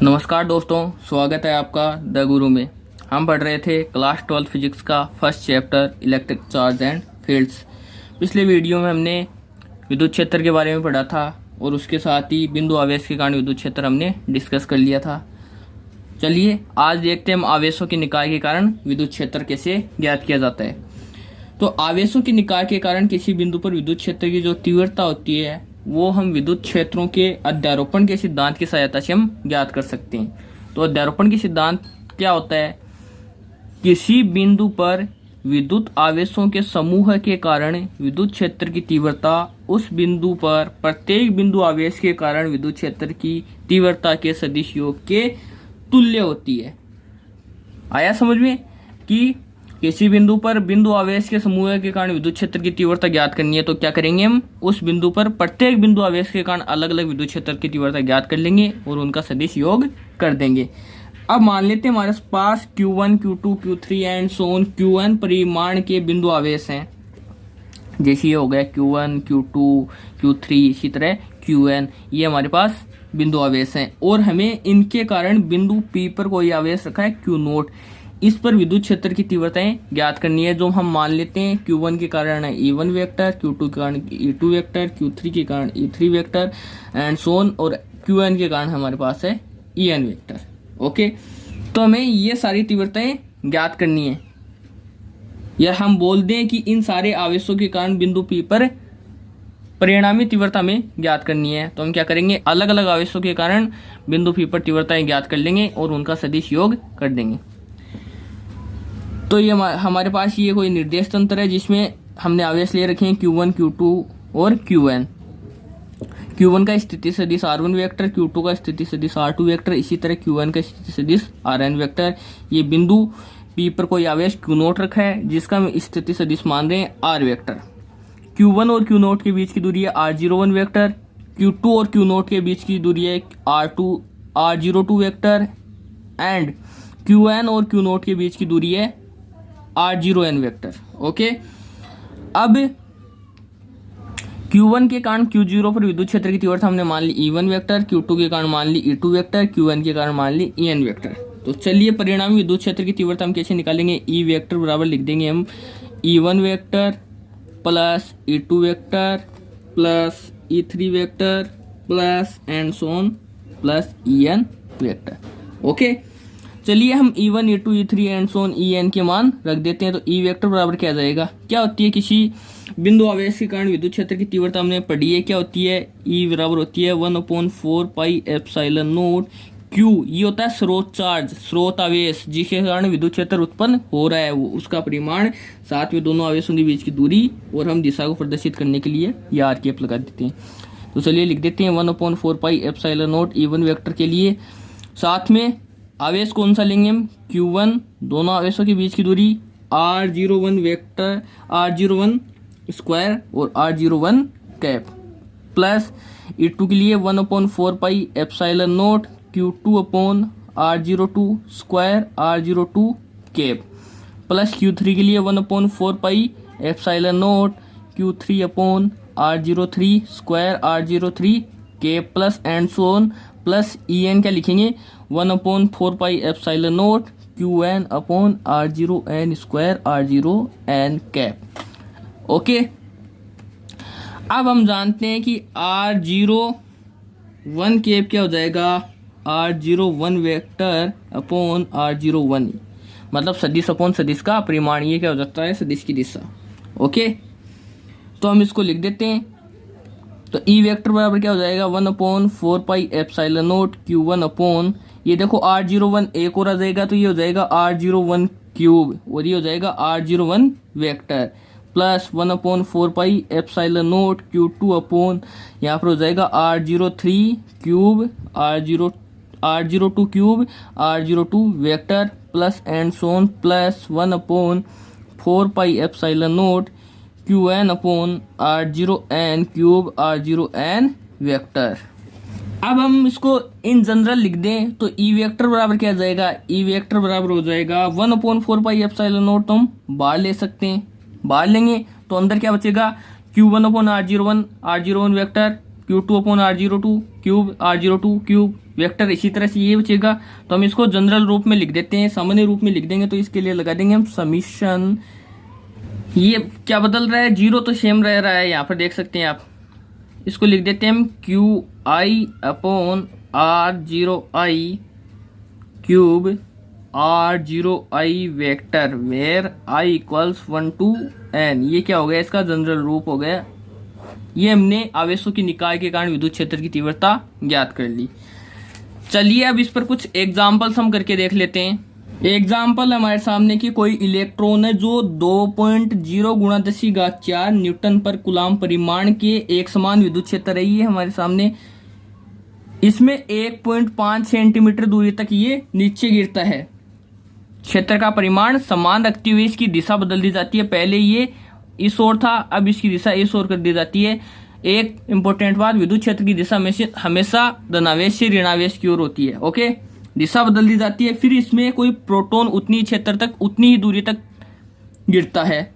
नमस्कार दोस्तों, स्वागत है आपका द गुरु में। हम पढ़ रहे थे क्लास 12 फिजिक्स का first chapter electric charge and fields. पिछले वीडियो में हमने विद्युत क्षेत्र के बारे में पढ़ा था और उसके साथ ही बिंदु आवेश के कारण विद्युत क्षेत्र हमने डिस्कस कर लिया था। चलिए आज देखते हैं हम आवेशों के निकाय के कारण विद्युत क्षेत्र कैसे ज्ञात किया जाता है। तो आवेशों के निकाय के कारण किसी बिंदु पर विद्युत क्षेत्र की जो तीव्रता होती है वो हम विद्युत क्षेत्रों के अध्यारोपण के सिद्धांत की सहायता से हम ज्ञात कर सकते हैं। तो अध्यारोपण की सिद्धांत क्या होता है? किसी बिंदु पर विद्युत आवेशों के समूह के कारण विद्युत क्षेत्र की तीव्रता उस बिंदु पर प्रत्येक बिंदु आवेश के कारण विद्युत क्षेत्र की तीव्रता के सदिश योग के तुल्य होती है। आया समझ में कि किसी बिंदु पर बिंदु आवेश के समूह के कारण विद्युत क्षेत्र की तीव्रता ज्ञात करनी है तो क्या करेंगे, हम उस बिंदु पर प्रत्येक बिंदु आवेश के कारण अलग अलग विद्युत क्षेत्र की तीव्रता ज्ञात कर लेंगे और उनका सदिश योग कर देंगे। अब मान लेते हैं हमारे पास Q1, Q2, Q3 and so on Qn परिमाण के बिंदु आवेश हैं। जैसे ये हो गया Q1, Q2, Q3, इसी तरह Qn, ये हमारे पास बिंदु आवेश हैं और हमें इनके कारण बिंदु P पर कोई आवेश रखा है Q0। इस पर विद्युत क्षेत्र की तीव्रताएं ज्ञात करनी है, जो हम मान लेते हैं Q1 के कारण है E1 वेक्टर, Q2 के कारण E2 वेक्टर, Q3 के कारण E3 vector and so on, और Qn के कारण हमारे पास है En वेक्टर। ओके, तो हमें ये सारी तीव्रताएं ज्ञात करनी है, या हम बोल दें कि इन सारे आवेशों के कारण बिंदु P पर परिणामी तीव्रता में ज्ञात करनी है। तो हम क्या करेंगे, अलग अलग आवेशों के कारण बिंदु P पर तीव्रताएं ज्ञात कर लेंगे और उनका सदिश योग कर देंगे। तो ये हमारे पास ये कोई निर्देश तंत्र है जिसमें हमने आवेश ले रखे हैं Q1, Q2 और Qn। Q1 का स्थिति सदिश R1 वेक्टर, Q2 का स्थिति सदिश R2 वेक्टर, इसी तरह Qn का स्थिति सदिश Rn वेक्टर। ये बिंदु P पर कोई आवेश Q0 रखा है जिसका हम स्थिति सदिश मान रहे हैं R वेक्टर। Q1 और Q0 के बीच की दूरी है R01 वेक्टर, Q2 और Q0 के बीच की दूरी है R02 वेक्टर एंड Qn और Q0 के बीच की दूरी है R0n वेक्टर। ओके, अब Q1 के कारण Q0 पर विद्युत क्षेत्र की तीव्रता हमने मान ली E1 वेक्टर, Q2 के कारण मान ली E2 वेक्टर, Qn के कारण मान ली En वेक्टर। तो चलिए परिणामी विद्युत क्षेत्र की तीव्रता हम कैसे निकालेंगे। E वेक्टर बराबर लिख देंगे हम E1 vector plus E2 vector plus E3 vector plus and so on plus En vector. Okay, चलिए हम E1, E2, E3 and so on En के मान रख देते हैं। तो E वेक्टर बराबर क्या जाएगा, क्या होती है किसी बिंदु आवेश के कारण विद्युत क्षेत्र की तीव्रता हमने पढ़ी है, क्या होती है। E बराबर होती है 1/4 पाई एप्सिलॉन नॉट Q। ये होता है स्रोत चार्ज, स्रोत आवेश जिसके कारण विद्युत क्षेत्र उत्पन्न हो रहा है, वो उसका परिमाण, साथ में दोनों आवेशों के बीच की दूरी, और हम दिशा को प्रदर्शित करने के लिए ये आर कैप लगा देते हैं। तो चलिए लिख देते हैं 1/4 pi epsilon not E1 vector के लिए। साथ में आवेश कौन सा लेंगे हम, Q1, दोनों आवेशों के बीच की दूरी R01 वेक्टर, R01 स्क्वायर और R01 कैप, प्लस E2 के लिए 1/4 pi epsilon not Q2 upon R02 square R02 cap, plus Q3 के लिए 1/4 pi epsilon not Q3 upon R03 square R03 cap, plus and so on, plus En क्या लिखेंगे 1/4 pi epsilon not Qn upon R0n square R0n cap. Okay, अब हम जानते हैं कि R01 cap क्या हो जाएगा, R01 वेक्टर अपॉन R01, मतलब सदिश अपॉन सदिश का परिमाण, ये क्या हो जाता है सदिश की दिशा। ओके, तो हम इसको लिख देते हैं। तो E वेक्टर बराबर क्या हो जाएगा 1/4 pi epsilon not Q1 upon, ये देखो R01 एक और आ जाएगा तो ये हो जाएगा R01 क्यूब, और ये हो जाएगा R01 vector, plus 1/4 pi epsilon not Q2 upon, यहाँ पर हो जाएगा R03 cube, R02 cube, R02 vector, plus and so on, plus 1/4 pi epsilon not Qn upon R0n cube R0n vector. अब हम इसको इन जनरल लिख दें तो E वेक्टर बराबर क्या जाएगा, E वेक्टर बराबर हो जाएगा 1/4 पाई एप्सिलॉन नॉट, तो हम बाहर ले सकते हैं, बाहर लेंगे तो अंदर क्या बचेगा Q1 upon R01 vector Q2/R02 cube R02 cube vector इसी तरह से ये बचेगा। तो हम इसको जनरल रूप में लिख देते हैं, सामान्य रूप में लिख देंगे। तो इसके लिए लगा देंगे हम समीशन, ये क्या बदल रहा है, जीरो तो सेम रह रहा है, यहाँ पर देख सकते हैं आप। इसको लिख देते हैं हम QI/R0I cube R0I vector where I = 1 to n। ये क्या हो गया, इसका जनरल रूप हो गया। ये हमने आवेशों की निकाय के कारण विद्युत क्षेत्र की तीव्रता ज्ञात कर ली। चलिए अब इस पर कुछ एग्जाम्पल्स हम करके देख लेते हैं। एग्जाम्पल हमारे सामने की कोई इलेक्ट्रॉन है जो 2.0 × 10⁴ न्यूटन पर कूलाम परिमाण के एक समान विद्युत क्षेत्र है। ये हमारे सामने, इसमें 1.5 सेंटीमीटर दूरी तक ये नीचे गिरता है। क्षेत्र का परिमाण समान रखते हुए इसकी दिशा बदल दी जाती है। पहले ये इस ओर था, अब इसकी दिशा इस ओर कर दी जाती है। एक इंपॉर्टेंट बात, विद्युत क्षेत्र की दिशा में से हमेशा धनावेश से ऋणावेश की ओर होती है। ओके, दिशा बदल दी जाती है। फिर इसमें कोई प्रोटॉन उतनी क्षेत्र तक, उतनी ही दूरी तक गिरता है।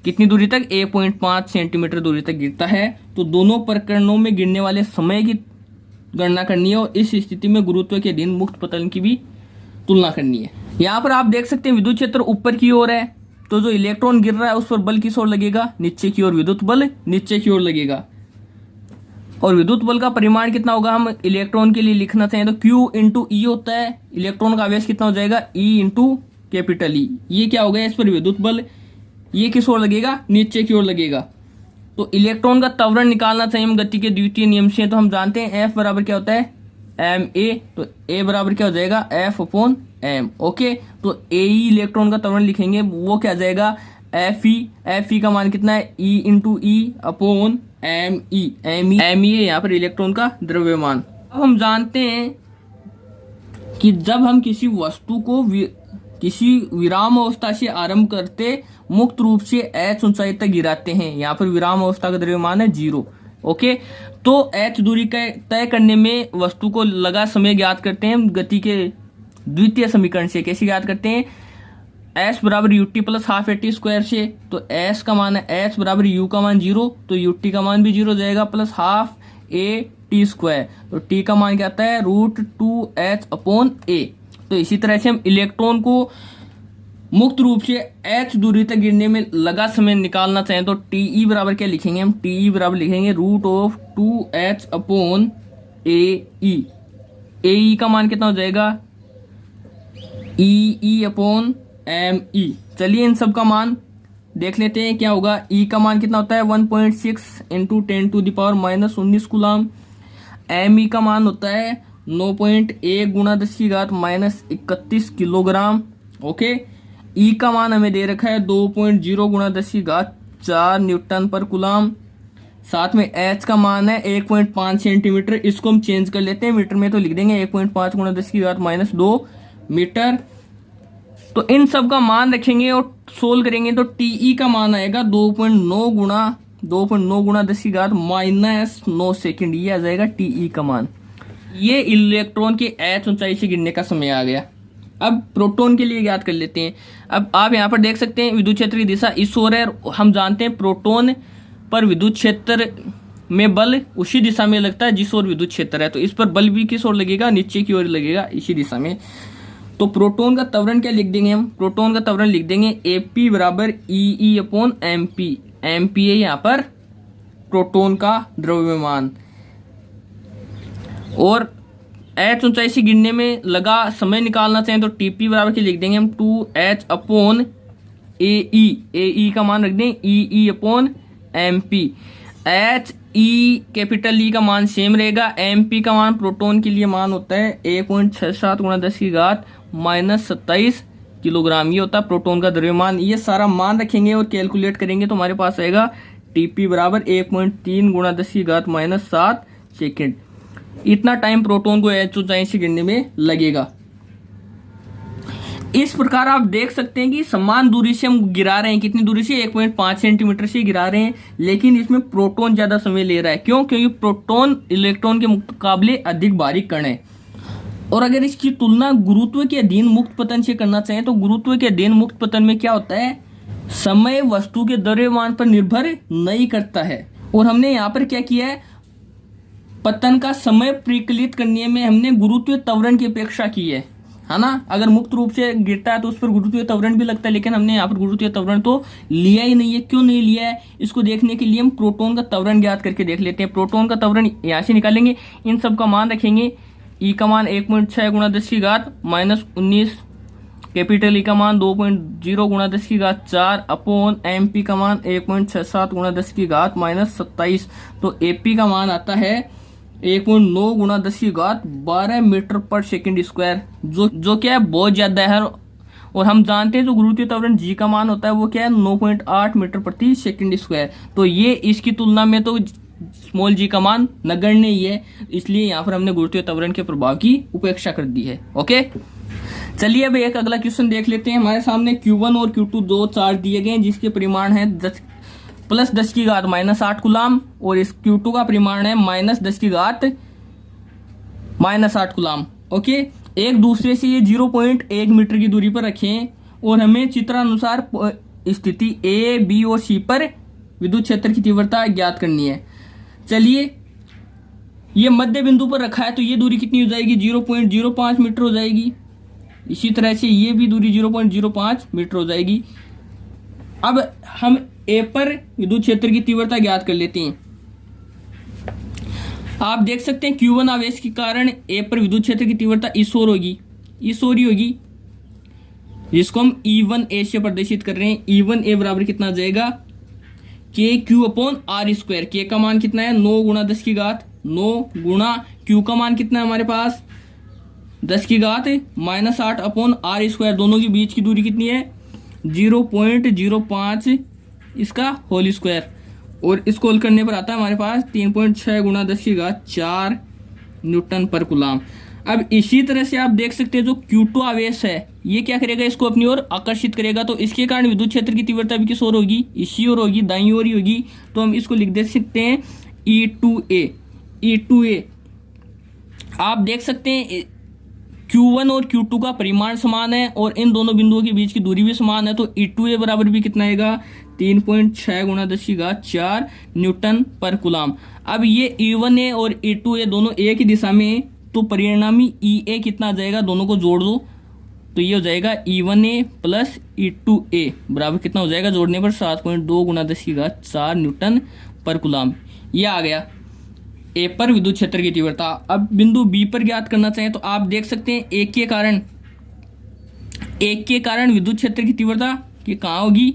कितनी दूरी तक, 1.5 सेंटीमीटर दूरी तक गिरता है। तो दोनों प्रकरणों में गिरने वाले समय की गणना करनी है और इस स्थिति में गुरुत्व के अधीन मुक्त पतन की भी तुलना करनी है। यहाँ पर आप देख सकते हैं विद्युत क्षेत्र ऊपर की ओर है, तो जो इलेक्ट्रॉन गिर रहा है उस पर बल किस ओर लगेगा, नीचे की ओर। विद्युत बल नीचे की ओर लगेगा। और विद्युत बल का परिमाण कितना होगा, हम इलेक्ट्रॉन के लिए लिखना चाहें तो Q × E होता है। इलेक्ट्रॉन का आवेश कितना हो जाएगा, E × E। ये क्या हो गया, इस पर विद्युत बल, ये किस ओर लगेगा, नीचे की ओर लगेगा। तो इलेक्ट्रॉन का त्वरण निकालना चाहिए हम गति के द्वितीय नियम से। तो हम जानते हैं F बराबर क्या होता है, ma। तो A बराबर क्या हो जाएगा, F/m। ओके, तो AE इलेक्ट्रॉन का त्वरण लिखेंगे, वो क्या जाएगा, Fe का मान कितना है, E × E/me। me यहाँ पर इलेक्ट्रॉन का द्रव्यमान। अब हम जानते हैं कि जब हम किसी वस्तु को किसी विराम अवस्था से आरंभ करते मुक्त रूप से h ऊंचाई तक गिराते हैं। यहाँ पर विराम अवस्था का द्रव्यमान है 0। ओके, तो h दूरी का तय करने में वस्तु को लगा समय ज्ञात करते हैं गति के द्वितीय समीकरण से। कैसे ज्ञात करते हैं, s बराबर ut + ½ at² से। तो s का मान है, s बराबर u का मान 0, तो ut का मान भी 0 हो जाएगा, प्लस ½ at²। तो t का मान क्या आता है, √2h/a। तो इसी तरह से हम इलेक्ट्रॉन को मुक्त रूप से h दूरी तक गिरने में लगा समय निकालना चाहें तो TE बराबर क्या लिखेंगे, हम TE बराबर लिखेंगे √2h/AE। AE का मान कितना हो जाएगा, EE/me। चलिए इन सब का मान देख लेते हैं क्या होगा। E का मान कितना होता है, 1.6 × 10⁻⁻19 कूलाम। Me का मान होता है 9.1 × 10⁻31 किलोग्राम। ओके, E का मान हमें दे रखा है 2.0 × 10⁴ न्यूटन पर कूलाम। साथ में H का मान है 1.5 सेंटीमीटर। इसको हम चेंज कर लेते हैं, मीटर में तो लिख देंगे 1.5 × 10⁻² मीटर। तो इन सब का मान रखेंगे और सोल्व करेंगे तो TE का मान आएगा 2.9 × 10⁻⁻9 सेकेंड। ये आ जाएगा TE का मान। ये इलेक्ट्रॉन के h ऊंचाई से गिरने का समय आ गया। अब प्रोटॉन के लिए याद कर लेते हैं। अब आप यहाँ पर देख सकते हैं विद्युत क्षेत्र की दिशा इस ओर है। हम जानते हैं प्रोटॉन पर विद्युत क्षेत्र में बल उसी दिशा में लगता है जिस ओर विद्युत क्षेत्र है। तो इस पर बल भी किस ओर लगेगा, नीचे की ओर लगेगा, इसी दिशा में। तो प्रोटॉन का त्वरण क्या लिख देंगे हम, प्रोटॉन का त्वरण लिख देंगे AP बराबर EE/mp। mp है यहाँ पर प्रोटॉन का द्रव्यमान। और h ऊंचाई से गिरने में लगा समय निकालना चाहें तो TP बराबर क्या लिख देंगे हम 2h/AE। AE का मान रख दें EE/mp। HE कैपिटल E का मान सेम रहेगा। MP का मान प्रोटॉन के लिए मान होता है 1.67 × 10⁻⁻27 किलोग्राम। ये होता है प्रोटॉन का द्रव्यमान। ये सारा मान रखेंगे और कैलकुलेट करेंगे तो हमारे पास आएगा TP बराबर 1.3 × 10⁻7 सेकेंड। इतना टाइम प्रोटॉन को h ऊंचाई से गिरने में लगेगा। इस प्रकार आप देख सकते हैं कि समान दूरी से हम गिरा रहे हैं। कितनी दूरी से, 1.5 सेंटीमीटर से गिरा रहे हैं, लेकिन इसमें प्रोटॉन ज्यादा समय ले रहा है। क्यों, क्योंकि प्रोटॉन इलेक्ट्रॉन के मुकाबले अधिक बारीक कण है। और अगर इसकी तुलना गुरुत्व के अधीन मुक्त पतन से करना चाहें तो गुरुत्व के अधीन मुक्त पतन में क्या होता है, समय वस्तु के द्रव्यमान पर निर्भर नहीं करता है। और हमने यहाँ पर क्या किया है, पतन का समय परिकलित करने में हमने गुरुत्वीय त्वरण की अपेक्षा की है ना। अगर मुक्त रूप से गिरता है तो उस पर गुरुत्वीय त्वरण भी लगता है, लेकिन हमने यहाँ पर गुरुत्वीय त्वरण तो लिया ही नहीं है। क्यों नहीं लिया है, इसको देखने के लिए हम प्रोटॉन का त्वरण ज्ञात करके देख लेते हैं। प्रोटॉन का त्वरण यहाँ से निकालेंगे, इन सब का मान रखेंगे। ई का मान 1.6 गुणा 10 की घात -19, कैपिटल ई का मान 2.0 गुणा 10 की घात 4 अपॉन एम पी का मान 1.67 गुणा 10 की घात -27। तो एपी का मान आता है 1.9 गुणा 10 की घात 12 मीटर पर सेकंड स्क्वायर, जो क्या है बहुत ज्यादा है। और हम जानते हैं जो गुरुत्वीय त्वरण जी का मान होता है वो क्या है 9.8 मीटर प्रति सेकंड स्क्वायर। तो ये इसकी तुलना में तो स्मॉल जी का मान नगण्य ही है, इसलिए यहाँ पर हमने गुरुत्वीय त्वरण के प्रभाव की उपेक्षा कर दी है। ओके, चलिए अब एक अगला क्वेश्चन देख लेते हैं। हमारे सामने Q1 और Q2 दो चार्ज दिए गए हैं जिसके परिमाण है 10 + 10 की घात -8 कूलाम, और इस Q2 का परिमाण है -10 की घात -8 कूलाम। ओके, एक दूसरे से ये 0.1 मीटर की दूरी पर रखें और हमें चित्रानुसार स्थिति A, B और C पर विद्युत क्षेत्र की तीव्रता ज्ञात करनी है। चलिए, ये मध्य बिंदु पर रखा है तो ये दूरी कितनी हो जाएगी 0.05 मीटर हो जाएगी। इसी तरह से ये भी दूरी 0.05 मीटर हो जाएगी। अब हम ए पर विद्युत क्षेत्र की तीव्रता ज्ञात कर लेते हैं। आप देख सकते हैं Q1 आवेश के कारण ए पर विद्युत क्षेत्र की तीव्रता इस ओर होगी, इस ओर ही होगी, जिसको हम E1A से प्रदर्शित कर रहे हैं। E1A बराबर कितना आ जाएगा KQ/R²। K का मान कितना है 9 गुणा 10 की घात 9 गुणा Q का मान कितना है हमारे पास 10 की घात -8/R²। दोनों के बीच की दूरी कितनी है 0.05 इसका होल स्क्वायर, और इसको हल करने पर आता है हमारे पास 3.6 गुणा 10 की घात 4 न्यूटन पर कूलाम। अब इसी तरह से आप देख सकते हैं जो Q2 आवेश है ये क्या करेगा, इसको अपनी ओर आकर्षित करेगा, तो इसके कारण विद्युत क्षेत्र की तीव्रता भी किस ओर होगी, इसी ओर होगी, दाईं ओर ही होगी। तो हम इसको लिख दे सकते हैं E2A। E2A आप देख सकते हैं Q1 और Q2 का परिमाण समान है और इन दोनों बिंदुओं के बीच की दूरी भी समान है, तो E2A बराबर भी कितना आएगा 3.6 गुणा 10 की घात 4 न्यूटन पर कूलाम। अब ये E1A और E2A दोनों एक ही दिशा में, तो परिणामी EA कितना आ जाएगा, दोनों को जोड़ दो तो ये हो जाएगा E1A प्लस E2A बराबर कितना हो जाएगा, जोड़ने पर 7.2 गुणा 10 की घात 4 न्यूटन पर कूलाम। ये आ गया ए पर विद्युत क्षेत्र की तीव्रता। अब बिंदु बी पर ज्ञात करना चाहें तो आप देख सकते हैं एक के कारण विद्युत क्षेत्र की तीव्रता कि कहाँ होगी,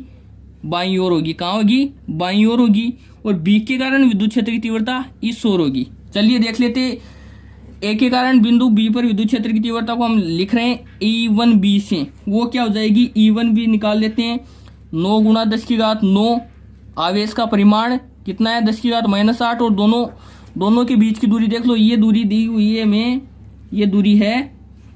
बाईं ओर होगी। कहाँ होगी, बाईं ओर होगी। और बी के कारण विद्युत क्षेत्र की तीव्रता इस ओर होगी। चलिए देख लेते हैं, ए के कारण बिंदु बी पर विद्युत क्षेत्र की तीव्रता को हम लिख रहे हैं E1B से, वो क्या हो जाएगी E1B निकाल लेते हैं 9 गुणा 10 की घात 9, आवेश का परिमाण कितना है 10 की घात -8, और दोनों के बीच की दूरी देख लो, ये दूरी दी हुई है हमें, ये दूरी है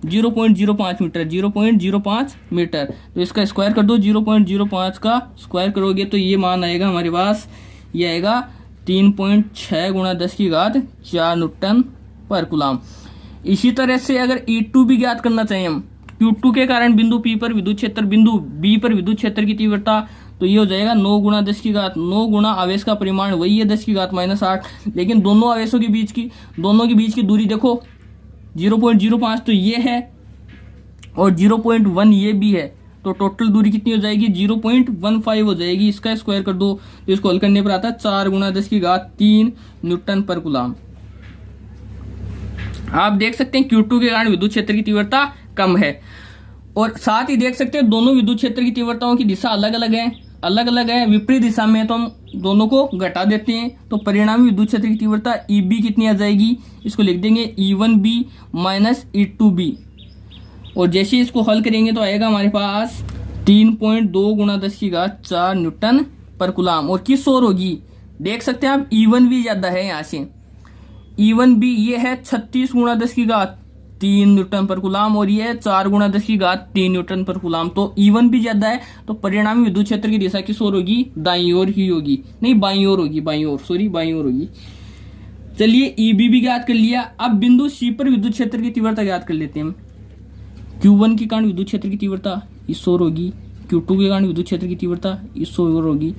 0.05 मीटर, 0.05 मीटर। तो इसका स्क्वायर कर दो, 0.05 का स्क्वायर करोगे तो ये मान आएगा हमारे पास, ये आएगा 3.6 गुणा 10 की घात 4 न्यूटन पर कूलाम। इसी तरह से अगर E2 भी ज्ञात करना चाहिए हम, Q2 के कारण बिंदु P पर विद्युत क्षेत्र, बिंदु B पर विद्युत क्षेत्र की तीव्रता, तो ये हो जाएगा 9 गुणा 10 की घात 9 गुणा आवेश का परिमाण वही है 10 की घात -8, लेकिन दोनों आवेशों के बीच की दूरी देखो 0.05 तो ये है और 0.1 ये भी है, तो टोटल दूरी कितनी हो जाएगी 0.15 हो जाएगी। इसका स्क्वायर कर दो तो इसको हल करने पर आता है 4 गुणा 10 की घात 3 न्यूटन पर कूलाम। आप देख सकते हैं Q2 के कारण विद्युत क्षेत्र की तीव्रता कम है, और साथ ही देख सकते हैं दोनों विद्युत क्षेत्र की तीव्रताओं की दिशा अलग अलग है। विपरीत दिशा में तो हम दोनों को घटा देते हैं, तो परिणामी विद्युत क्षेत्र की तीव्रता EB कितनी आ जाएगी, इसको लिख देंगे E1B माइनस E2B, और जैसे इसको हल करेंगे तो आएगा हमारे पास 3.2 गुणा 10 की घात 4 न्यूटन पर कूलाम। और किस ओर होगी देख सकते हैं आप, E1B ज्यादा है यहाँ से, E1B ये है 36 गुणा 10 की घात 3 न्यूटन पर कूलाम, और ये है 4 गुणा 10 की घात 3 न्यूटन पर कूलाम। तो E1B ज्यादा है, तो परिणामी विद्युत क्षेत्र की दिशा किस ओर होगी, दाईं ओर ही होगी, नहीं बाईं ओर होगी, बाईं ओर होगी। चलिए EB भी ज्ञात कर लिया। अब बिंदु C पर विद्युत क्षेत्र की तीव्रता ज्ञात कर लेते हैं हम। Q1 के कारण विद्युत क्षेत्र की तीव्रता इस ओर होगी, Q2 के कारण विद्युत क्षेत्र की तीव्रता इस ओर होगी।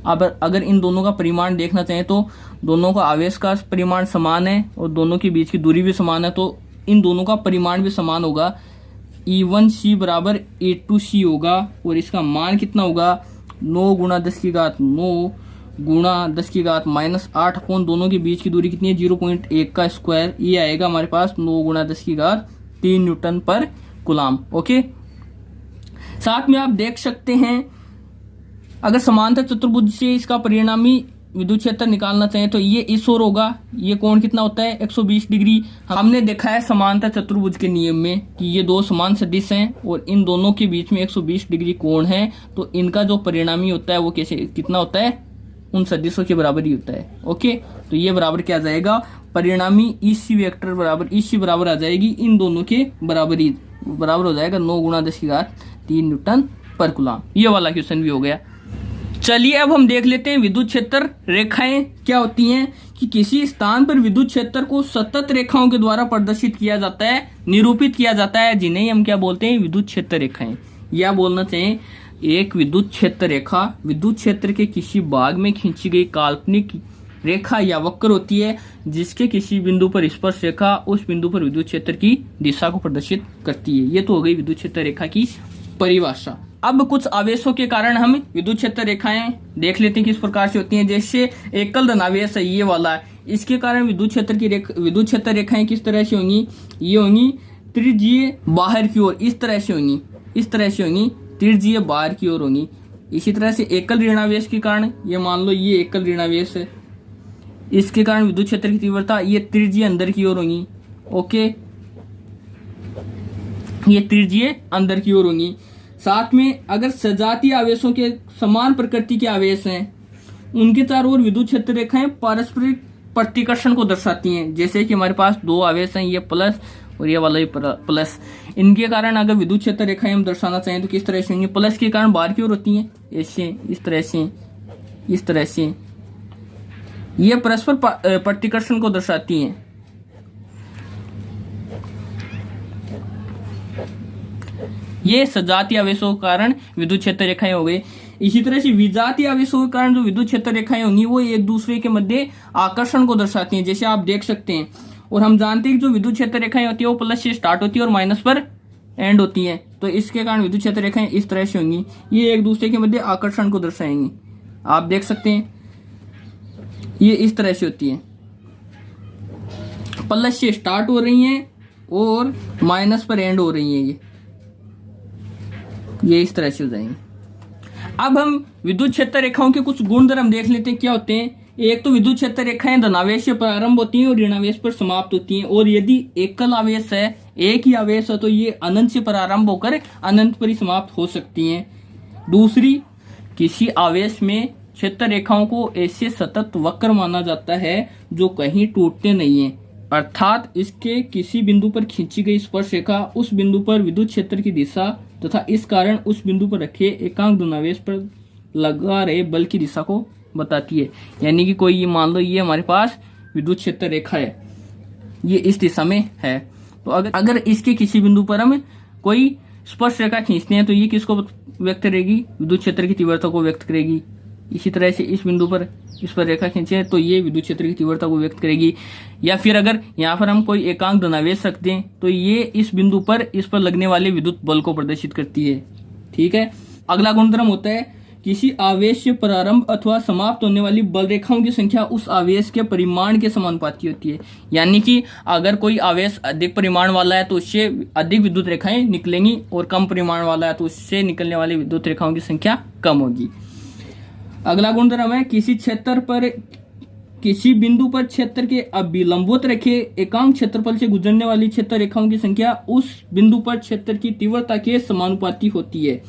अब अगर इन दोनों का परिमाण देखना चाहें तो दोनों का आवेश का परिमाण समान है और दोनों के बीच की दूरी भी समान है, तो इन दोनों का परिमाण भी समान होगा। E1C बराबर A2C होगा और इसका मान कितना होगा 9 गुणा 10 की घात 9 गुणा 10 की घात -8 अपॉन दोनों के बीच की दूरी कितनी है 0.1 का स्क्वायर। ये आएगा हमारे पास 9 गुणा 10 की घात 3 न्यूटन पर कूलाम। ओके, साथ में आप देख सकते हैं अगर समांतर चतुर्भुज से इसका परिणामी विद्युत क्षेत्र निकालना चाहें तो ये इस ओर होगा। ये कोण कितना होता है 120 डिग्री। हमने देखा है समांतर चतुर्भुज के नियम में कि ये दो समान सदिश हैं और इन दोनों के बीच में 120 डिग्री कोण है, तो इनका जो परिणामी होता है वो कैसे कितना होता है उन सदिशों के बराबर ही होता है। ओके, तो ये बराबर क्या आ जाएगा परिणामी EC वेक्टर बराबर EC बराबर आ जाएगी इन दोनों के बराबरी, बराबर हो जाएगा 9 गुणा 10 की घात 3 न्यूटन पर कूलाम। ये वाला क्वेश्चन भी हो गया। चलिए अब हम देख लेते हैं विद्युत क्षेत्र रेखाएं क्या होती हैं कि किसी स्थान पर विद्युत क्षेत्र को सतत रेखाओं के द्वारा प्रदर्शित किया जाता है, निरूपित किया जाता है, जिन्हें हम क्या बोलते हैं विद्युत क्षेत्र रेखाएं। या बोलना चाहिए एक विद्युत क्षेत्र रेखा विद्युत क्षेत्र के किसी भाग में खींची गई काल्पनिक रेखा या वक्र होती है जिसके किसी बिंदु पर स्पर्श रेखा उस बिंदु पर विद्युत क्षेत्र की दिशा को प्रदर्शित करती है। ये तो हो गई विद्युत क्षेत्र रेखा की परिभाषा। अब कुछ आवेशों के कारण हम विद्युत क्षेत्र रेखाएं देख लेते हैं किस प्रकार से होती हैं। जैसे एकल धनावेश है ये वाला, इसके कारण विद्युत क्षेत्र रेखाएं किस तरह से होंगी, ये होंगी त्रिज्यीय बाहर की ओर, इस तरह से होंगी त्रिज्यीय बाहर की ओर होंगी। इसी तरह से एकल ऋणावेश के कारण, ये मान लो ये एकल ऋणावेश है, इसके कारण विद्युत क्षेत्र की तीव्रता ये त्रिज्यीय अंदर की ओर होंगी। ओके, ये त्रिज्यीय अंदर की ओर होंगी। साथ में अगर सजातीय आवेशों के समान प्रकृति के आवेश हैं उनके चारों ओर विद्युत क्षेत्र रेखाएं पारस्परिक प्रतिकर्षण को दर्शाती हैं। जैसे कि हमारे पास दो आवेश हैं, ये प्लस और ये वाला भी प्लस, इनके कारण अगर विद्युत क्षेत्र रेखाएं हम दर्शाना चाहें तो किस तरह से होंगी। प्लस के कारण बाहर की ओर होती हैं, ऐसे इस तरह से ये परस्पर प्रतिकर्षण को दर्शाती हैं। ये सजातीय आवेशों के कारण विद्युत क्षेत्र रेखाएं हो गई। इसी तरह से विजातीय आवेशों के कारण जो विद्युत क्षेत्र रेखाएं होंगी वो एक दूसरे के मध्य आकर्षण को दर्शाती हैं, जैसे आप देख सकते हैं। और हम जानते हैं कि जो विद्युत क्षेत्र रेखाएं होती है वो प्लस से स्टार्ट होती है और माइनस पर एंड होती है, तो इसके कारण विद्युत क्षेत्र रेखाएं इस तरह से होंगी, ये एक दूसरे के मध्य आकर्षण को दर्शाएंगी। आप देख सकते हैं ये इस तरह से होती है, प्लस से स्टार्ट हो रही हैं और माइनस पर एंड हो रही हैं, ये इस तरह से हो जाएंगे। अब हम विद्युत क्षेत्र रेखाओं के कुछ गुणधर्म देख लेते हैं क्या होते हैं। एक तो विद्युत क्षेत्र रेखाएं धनावेश से प्रारंभ होती हैं और ऋणावेश पर समाप्त होती हैं, और यदि एकल आवेश है, एक ही आवेश है, तो ये अनंत से प्रारंभ होकर अनंत पर ही समाप्त हो सकती हैं। दूसरी, किसी आवेश में क्षेत्र रेखाओं को ऐसे सतत वक्र माना जाता है जो कहीं टूटते नहीं है, अर्थात इसके किसी बिंदु पर खींची गई स्पर्श रेखा उस बिंदु पर विद्युत क्षेत्र की दिशा तथा इस कारण उस बिंदु पर रखे एकांक धनावेश पर लगा रहे बल की दिशा को बताती है। यानी कि कोई ये मान लो ये हमारे पास विद्युत क्षेत्र रेखा है, ये इस दिशा में है, तो अगर इसके किसी बिंदु पर हम कोई स्पर्श रेखा खींचते हैं तो ये किसको व्यक्त करेगी, विद्युत क्षेत्र की तीव्रता को व्यक्त करेगी। इसी तरह से इस बिंदु पर इस पर रेखा खींचे तो ये विद्युत क्षेत्र की तीव्रता को व्यक्त करेगी। या फिर अगर यहाँ पर हम कोई एकांक धनावेश रखते हैं तो ये इस बिंदु पर इस पर लगने वाले विद्युत बल को प्रदर्शित करती है। ठीक है, अगला गुणधर्म होता है किसी आवेश से प्रारंभ अथवा समाप्त होने वाली बल रेखाओं की संख्या उस आवेश के परिमाण के समानुपाती होती है। यानी कि अगर कोई आवेश अधिक परिमाण वाला है तो उससे अधिक विद्युत रेखाएं निकलेंगी और कम परिमाण वाला है तो उससे निकलने वाली विद्युत रेखाओं की संख्या कम होगी। अगला गुणधर्म है किसी क्षेत्र पर किसी बिंदु पर क्षेत्र के अभिलंबवत रखे एकांक क्षेत्रफल से गुजरने वाली क्षेत्र रेखाओं की संख्या उस बिंदु पर क्षेत्र की तीव्रता के समानुपाती होती है।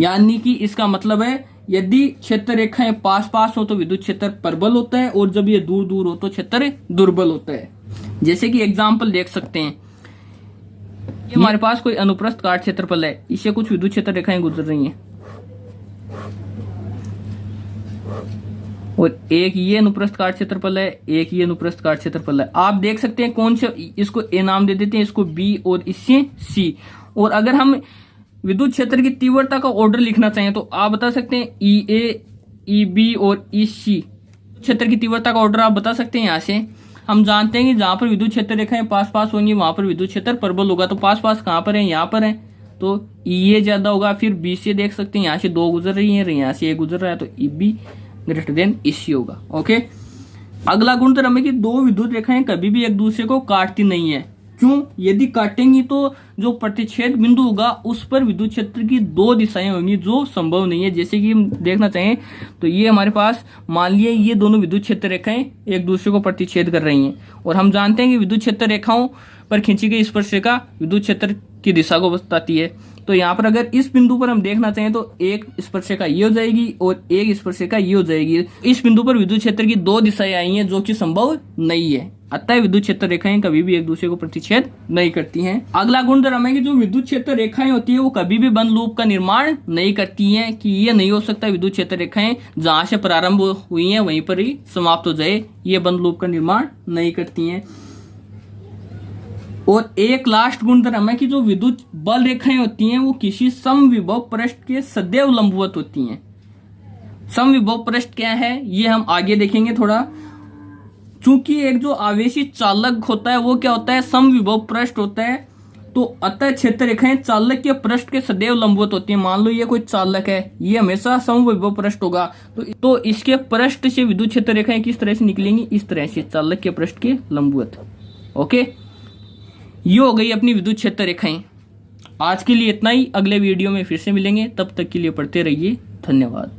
यानी कि इसका मतलब है यदि क्षेत्र रेखाएं पास पास हो तो विद्युत क्षेत्र प्रबल होता है और जब ये दूर दूर हो तो क्षेत्र दुर्बल होता है। जैसे कि एग्जाम्पल देख सकते हैं, ये हमारे पास कोई अनुप्रस्थ काट क्षेत्रफल है, इससे कुछ विद्युत क्षेत्र रेखाएं गुजर रही हैं और एक ये अनुप्रस्थ काट क्षेत्रफल है, एक ये अनुप्रस्थ काट क्षेत्रफल है। आप देख सकते हैं कौन से, इसको ए नाम दे देते हैं, इसको बी और इससे सी। और अगर हम विद्युत क्षेत्र की तीव्रता का ऑर्डर लिखना चाहें तो आप बता सकते हैं ई ए ई बी और ई सी क्षेत्र की तीव्रता का ऑर्डर आप बता सकते हैं। यहाँ से हम जानते हैं कि जहां पर विद्युत क्षेत्र रेखाएं पास पास होंगी वहां पर विद्युत क्षेत्र प्रबल होगा। तो पास पास कहां पर है, यहाँ पर है, तो ई ए ज्यादा होगा। फिर बी से देख सकते हैं, यहाँ से 2 गुजर रही है, यहाँ से 1 गुजर रहा है, तो ई बी ग्रेटर देन ई सी होगा। ओके, अगला गुणधर्म है कि 2 विद्युत रेखाएं कभी भी एक दूसरे को काटती नहीं है। क्यों? यदि काटेंगी तो जो प्रतिच्छेद बिंदु होगा उस पर विद्युत क्षेत्र की 2 दिशाएं होंगी, जो संभव नहीं है। जैसे कि हम देखना चाहें तो ये हमारे पास मान लिया ये दोनों विद्युत क्षेत्र रेखाएं एक दूसरे को प्रतिच्छेद कर रही हैं, और हम जानते हैं कि विद्युत क्षेत्र रेखाओं पर खींची गई स्पर्शिका विद्युत क्षेत्र की दिशा को बताती है। तो यहाँ पर अगर इस बिंदु पर हम देखना चाहें तो एक स्पर्शिका ये हो जाएगी और एक स्पर्शिका ये हो जाएगी। इस बिंदु पर विद्युत क्षेत्र की 2 दिशाएं आई हैं जो कि संभव नहीं है। अतः विद्युत क्षेत्र रेखाएं कभी भी एक दूसरे को प्रतिच्छेद नहीं करती हैं। अगला गुणधर्म है कि जो विद्युत क्षेत्र रेखाएं होती है वो कभी भी बंद लूप का निर्माण नहीं करती हैं, कि ये नहीं हो सकता विद्युत क्षेत्र रेखाएं जहां से प्रारंभ हुई हैं वहीं पर ही समाप्त हो जाए, ये बंद लूप का निर्माण नहीं करती हैं। और एक लास्ट गुणधर्म है कि जो विद्युत बल रेखाएं होती हैं वो किसी समविभव पृष्ठ के सदैव लंबवत होती हैं। समविभव पृष्ठ क्या है ये हम आगे देखेंगे थोड़ा। चूंकि एक जो आवेशी चालक होता है वो क्या होता है, समविभव पृष्ठ होता है, तो अतः क्षेत्र रेखाएं चालक के पृष्ठ के सदैव लंबवत होती हैं। मान लो ये कोई चालक है, ये हमेशा समविभव पृष्ठ होगा, तो इसके पृष्ठ से विद्युत क्षेत्र रेखाएं किस तरह से निकलेंगी, इस तरह से चालक के पृष्ठ के लंबवत। ओके, ये हो गई अपनी विद्युत क्षेत्र रेखाएं। आज के लिए इतना ही, अगले वीडियो में फिर से मिलेंगे, तब तक के लिए पढ़ते रहिए। धन्यवाद।